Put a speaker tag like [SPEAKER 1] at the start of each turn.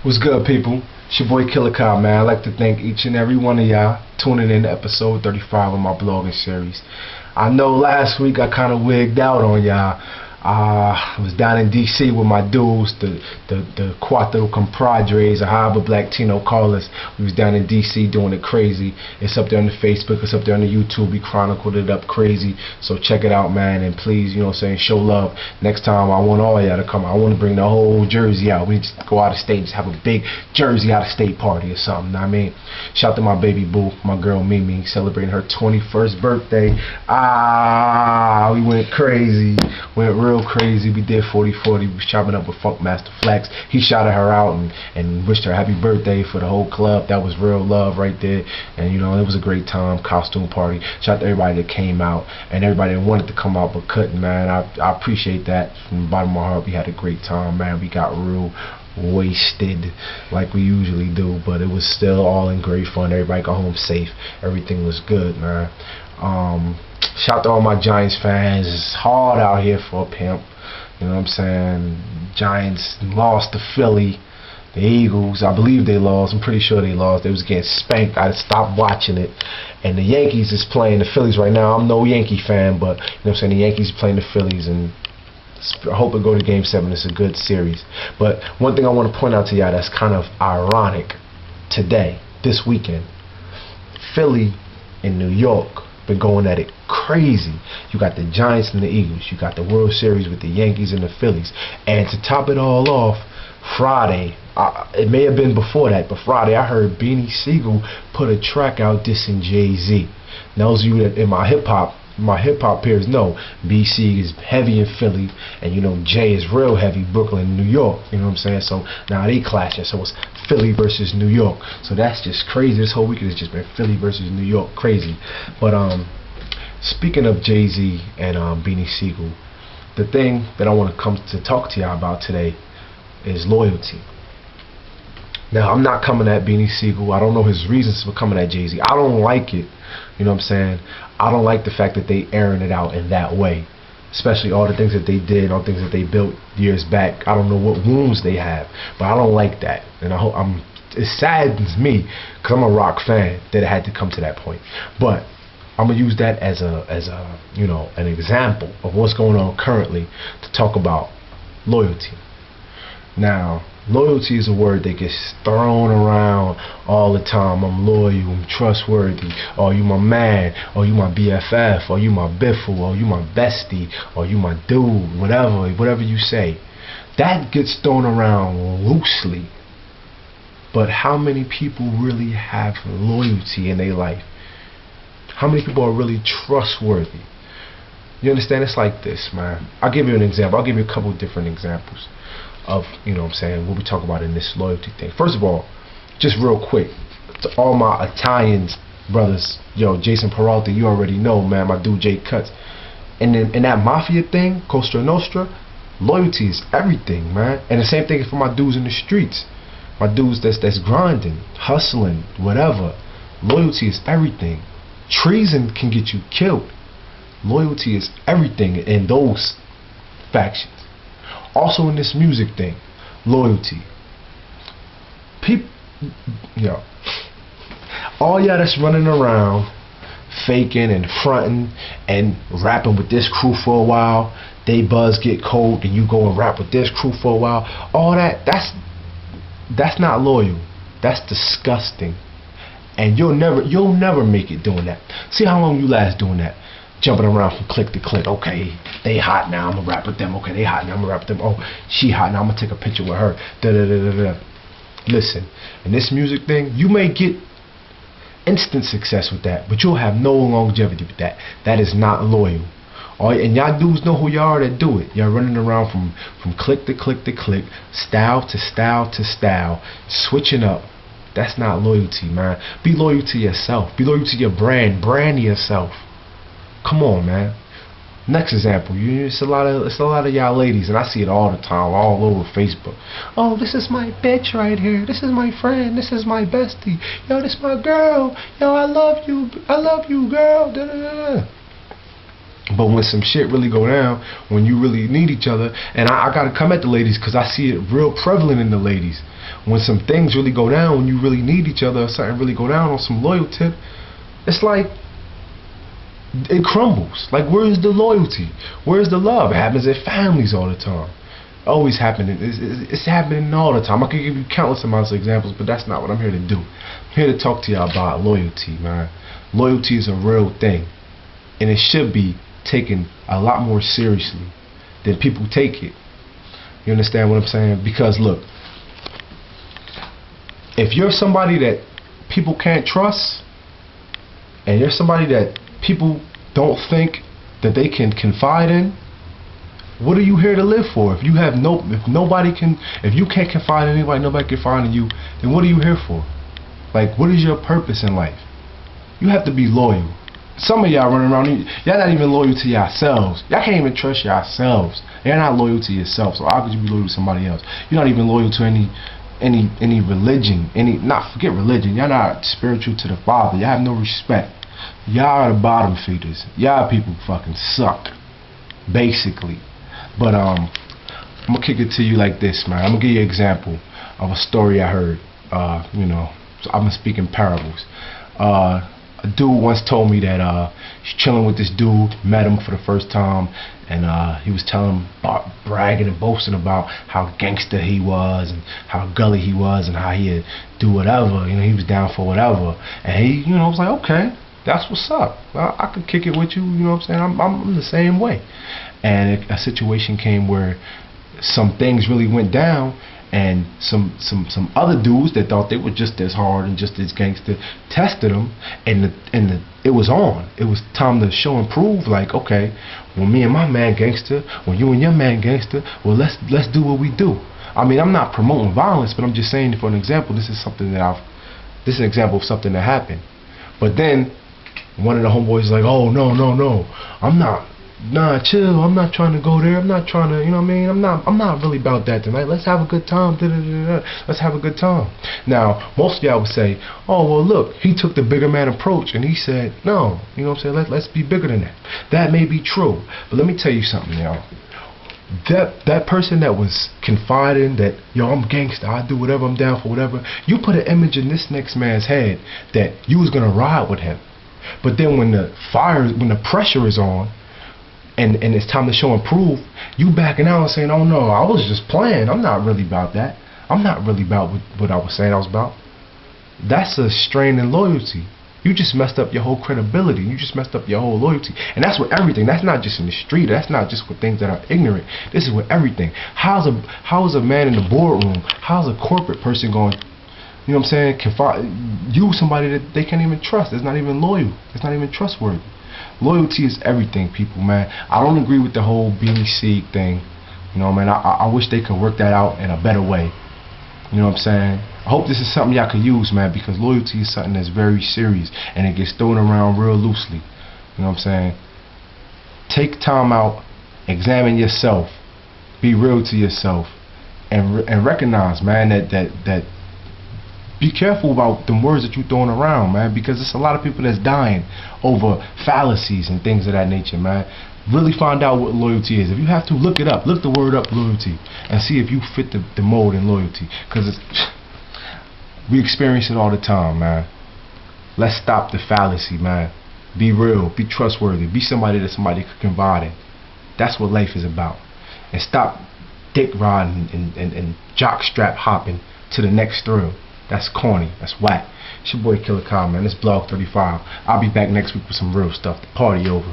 [SPEAKER 1] What's good, people? It's your boy Killah Ky, man. I'd like to thank each and every one of y'all tuning in to episode 35 of my blogging series. I know last week I kind of wigged out on y'all. I was down in D.C. with my dudes, the Cuatro Compadres, or however Black Tino call us. We was down in D.C. doing it crazy. It's up there on the Facebook, it's up there on the YouTube. We chronicled it up crazy. So check it out, man. And please, you know what I'm saying, show love. Next time I want all y'all to come. I want to bring the whole Jersey out. We just go out of state and just have a big Jersey out of state party or something. Know what I mean? Shout out to my baby boo, my girl Mimi, celebrating her 21st birthday. We went crazy. Went real crazy. We did 40-40. We was chopping up with Funkmaster Flex. He shouted her out and wished her happy birthday for the whole club. That was real love right there. And you know, it was a great time. Costume party. Shout out to everybody that came out and everybody that wanted to come out but couldn't, man. I appreciate that from the bottom of my heart. We had a great time, man. We got real wasted like we usually do, but it was still all in great fun. Everybody got home safe. Everything was good, man. Shout out to all my Giants fans. It's hard out here for a pimp. You know what I'm saying? Giants lost to Philly. The Eagles, I believe they lost. I'm pretty sure they lost. They was getting spanked. I stopped watching it. And the Yankees is playing the Phillies right now. I'm no Yankee fan, but you know what I'm saying? The Yankees playing the Phillies, and I hope it go to Game 7. It's a good series. But one thing I want to point out to y'all that's kind of ironic today, this weekend, Philly and New York been going at it crazy. You got the Giants and the Eagles. You got the World Series with the Yankees and the Phillies. And to top it all off, Friday, it may have been before that, but Friday I heard Beanie Siegel put a track out dissing Jay-Z. Now, those of you that in my hip hop peers know BC is heavy in Philly, and you know Jay is real heavy Brooklyn, New York. You know what I'm saying? So now they clashing. So it's Philly versus New York. So that's just crazy. This whole weekend has just been Philly versus New York, crazy. But speaking of Jay-Z and Beanie Siegel, the thing that I want to come to talk to y'all about today is loyalty. Now, I'm not coming at Beanie Siegel. I don't know his reasons for coming at Jay-Z. I don't like it. You know what I'm saying? I don't like the fact that they airing it out in that way. Especially all the things that they did, all the things that they built years back. I don't know what wounds they have, but I don't like that. And it saddens me because I'm a rock fan that it had to come to that point. But I'm gonna use that as a you know, an example of what's going on currently to talk about loyalty. Now, loyalty is a word that gets thrown around all the time. I'm loyal, I'm trustworthy, or you my man, or you my BFF, or you my biffle, or you my bestie, or you my dude, whatever you say. That gets thrown around loosely. But how many people really have loyalty in their life? How many people are really trustworthy? You understand? It's like this, man. I'll give you an example. I'll give you a couple different examples of, you know what I'm saying, what we talk about in this loyalty thing. First of all, just real quick, to all my Italian brothers, yo, Jason Peralta, you already know, man, my dude Jay Cuts. And then in that mafia thing, Costa Nostra, loyalty is everything, man. And the same thing for my dudes in the streets. My dudes that's grinding, hustling, whatever. Loyalty is everything. Treason can get you killed. Loyalty is everything in those factions. Also in this music thing, loyalty. People, yo, all y'all that's running around faking and fronting and rapping with this crew for a while, they buzz get cold and you go and rap with this crew for a while, all that's not loyal. That's disgusting. And you'll never make it doing that. See how long you last doing that. Jumping around from click to click. Okay, they hot now, I'm gonna rap with them. Okay, they hot now, I'm gonna rap with them. Oh, she hot now, I'm gonna take a picture with her. Da da da da da. Listen, in this music thing, you may get instant success with that, but you'll have no longevity with that. That is not loyal. And y'all dudes know who y'all are that do it. Y'all running around from click to click to click, style to style to style, switching up. That's not loyalty, man. Be loyal to yourself. Be loyal to your brand. Brand yourself. Come on, man. Next example, it's a lot of y'all ladies, and I see it all the time, all over Facebook. Oh, this is my bitch right here. This is my friend. This is my bestie. Yo, this my girl. Yo, I love you. I love you, girl. Da, da, da. But when some shit really go down, when you really need each other, and I gotta come at the ladies because I see it real prevalent in the ladies. When some things really go down, when you really need each other, or something really go down on some loyal tip, it's like it crumbles. Like, where's the loyalty? Where's the love? It happens in families all the time. Always happening. It's happening all the time. I could give you countless amounts of examples, but that's not what I'm here to do. I'm here to talk to y'all about loyalty, man. Loyalty is a real thing, and it should be taken a lot more seriously than people take it. You understand what I'm saying? Because look, if you're somebody that people can't trust, and you're somebody that people don't think that they can confide in, what are you here to live for? If you have if you can't confide in anybody, nobody can confide in you, then what are you here for? Like, what is your purpose in life? You have to be loyal. Some of y'all running around, y'all not even loyal to yourselves. Y'all can't even trust yourselves. You're not loyal to yourself, so how could you be loyal to somebody else? You're not even loyal to any religion, forget religion. Y'all not spiritual to the Father. Y'all have no respect. Y'all are the bottom feeders. Y'all people fucking suck, basically. But I'm gonna kick it to you like this, man. I'm gonna give you an example of a story I heard. You know, so I'm gonna speak in parables. A dude once told me that he's chilling with this dude, met him for the first time, and he was telling him, bragging and boasting about how gangster he was and how gully he was and how he'd do whatever. You know, he was down for whatever. And he, you know, was like, okay, that's what's up. I could kick it with you. You know what I'm saying? I'm the same way. And a situation came where some things really went down, and some other dudes that thought they were just as hard and just as gangster tested him, and it was on. It was time to show and prove. Like, okay, when me and my man gangster, when you and your man gangster, well, let's do what we do. I mean, I'm not promoting violence, but I'm just saying, for an example, this is an example of something that happened. But then one of the homeboys is like, oh, no, I'm not. Nah, chill. I'm not trying to go there. I'm not trying to, you know what I mean? I'm not really about that tonight. Let's have a good time. Let's have a good time. Now, most of y'all would say, oh, well, look, he took the bigger man approach and he said, no, you know what I'm saying? Let's be bigger than that. That may be true, but let me tell you something, y'all. That person that was confiding that, yo, I'm gangster, I do whatever, I'm down for whatever, you put an image in this next man's head that you was gonna ride with him. But then when the pressure is on, and it's time to show and prove, you backing out and saying, oh no, I was just playing. I'm not really about that. I'm not really about what I was saying I was about. That's a strain in loyalty. You just messed up your whole credibility. You just messed up your whole loyalty. And that's with everything. That's not just in the street. That's not just with things that are ignorant. This is with everything. How is a man in the boardroom, how's a corporate person going, you know what I'm saying, use somebody that they can't even trust? It's not even loyal. It's not even trustworthy. Loyalty is everything, people, man. I don't agree with the whole beanie seed thing. You know, man, I wish they could work that out in a better way. You know what I'm saying? I hope this is something y'all can use, man, because loyalty is something that's very serious, and it gets thrown around real loosely. You know what I'm saying? Take time out, examine yourself, be real to yourself, and recognize, man, that be careful about the words that you're throwing around, man, because there's a lot of people that's dying over fallacies and things of that nature, man. Really find out what loyalty is. If you have to, look it up. Look the word up, loyalty, and see if you fit the mold in loyalty, because we experience it all the time, man. Let's stop the fallacy, man. Be real, be trustworthy, be somebody that somebody could confide in. That's what life is about. And stop dick riding and jock strap hopping to the next thrill. That's corny. That's whack. It's your boy Killah Ky, man. This Blog 35. I'll be back next week with some real stuff. The party over.